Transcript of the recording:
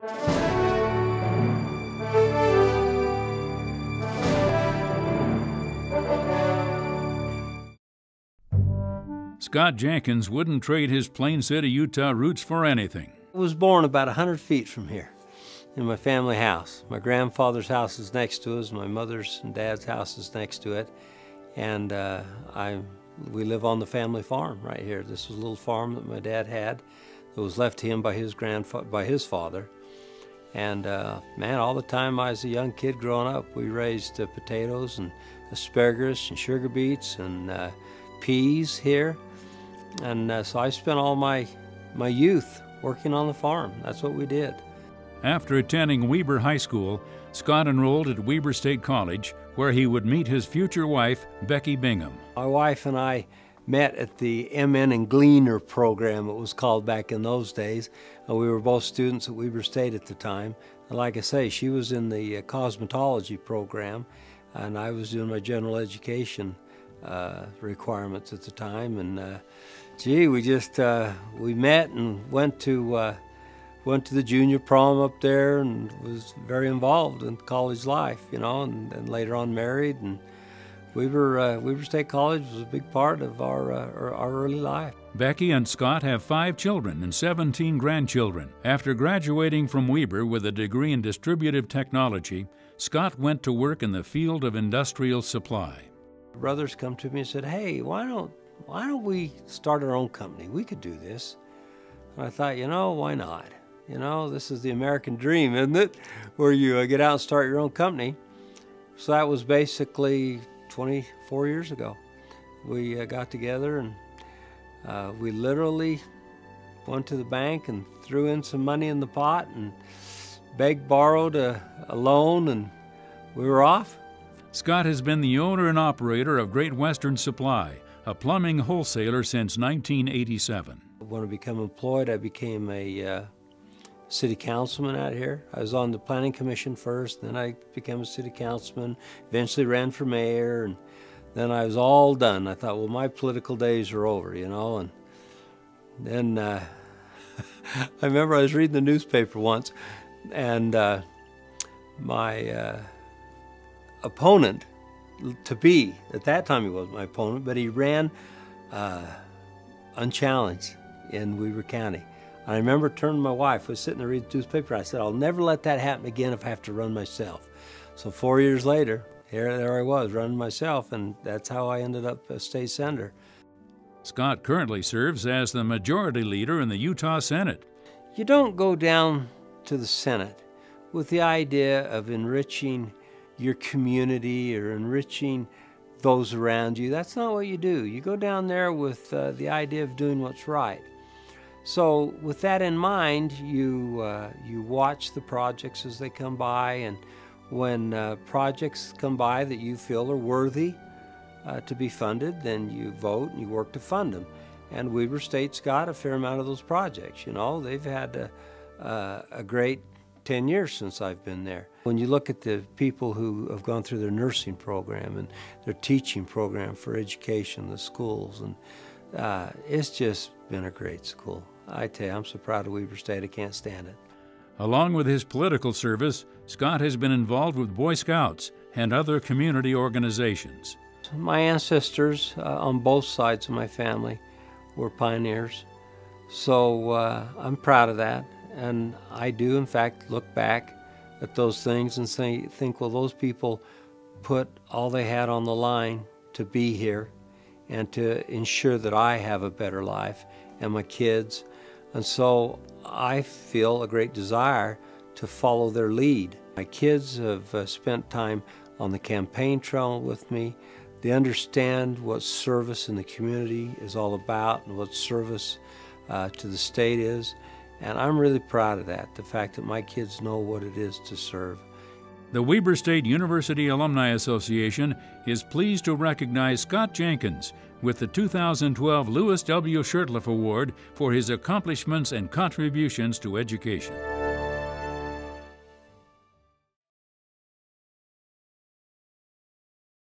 Scott Jenkins wouldn't trade his Plain City, Utah roots for anything. I was born about 100 feet from here in my family house. My grandfather's house is next to us. My mother's and dad's house is next to it. And we live on the family farm right here. This was a little farm that my dad had that was left to him by his father. And man, all the time I was a young kid growing up, we raised potatoes and asparagus and sugar beets and peas here. And so I spent all my youth working on the farm. That's what we did. After attending Weber High School, Scott enrolled at Weber State College, where he would meet his future wife, Becky Bingham. My wife and I met at the MN and Gleaner program, it was called back in those days. We were both students at Weber State at the time. And like I say, she was in the cosmetology program, and I was doing my general education requirements at the time. And gee, we met and went to the junior prom up there and was very involved in college life, you know, and later on married. And Weber State College was a big part of our early life. Becky and Scott have 5 children and 17 grandchildren. After graduating from Weber with a degree in distributive technology, Scott went to work in the field of industrial supply. Brothers come to me and said, "Hey, why don't we start our own company? We could do this." And I thought, you know, why not? You know, this is the American dream, isn't it? Where you get out and start your own company. So that was basically 24 years ago. We got together and we literally went to the bank and threw in some money in the pot and begged, borrowed a loan, and we were off. Scott has been the owner and operator of Great Western Supply, a plumbing wholesaler since 1987. When I became employed, I became a city councilman out here. I was on the planning commission first, then I became a city councilman, eventually ran for mayor, and then I was all done. I thought, well, my political days are over, you know. And then I remember I was reading the newspaper once, and my opponent to be, at that time he wasn't my opponent, but he ran unchallenged in Weber County. I remember turning to my wife, I was sitting there reading the newspaper, I said, "I'll never let that happen again if I have to run myself." So 4 years later, there I was running myself, and that's how I ended up a state senator. Scott currently serves as the majority leader in the Utah Senate. You don't go down to the Senate with the idea of enriching your community or enriching those around you. That's not what you do. You go down there with the idea of doing what's right. So with that in mind, you watch the projects as they come by, and when projects come by that you feel are worthy to be funded, then you vote and you work to fund them. And Weber State's got a fair amount of those projects. You know, they've had a great 10 years since I've been there. When you look at the people who have gone through their nursing program and their teaching program for education, the schools, and it's just been a great school. I tell you, I'm so proud of Weber State, I can't stand it. Along with his political service, Scott has been involved with Boy Scouts and other community organizations. My ancestors on both sides of my family were pioneers, so I'm proud of that. And I do, in fact, look back at those things and think, well, those people put all they had on the line to be here and to ensure that I have a better life and my kids. And so I feel a great desire to follow their lead. My kids have spent time on the campaign trail with me. They understand what service in the community is all about and what service to the state is. And I'm really proud of that, the fact that my kids know what it is to serve. The Weber State University Alumni Association is pleased to recognize Scott Jenkins with the 2012 Louis W. Shurtliff Award for his accomplishments and contributions to education.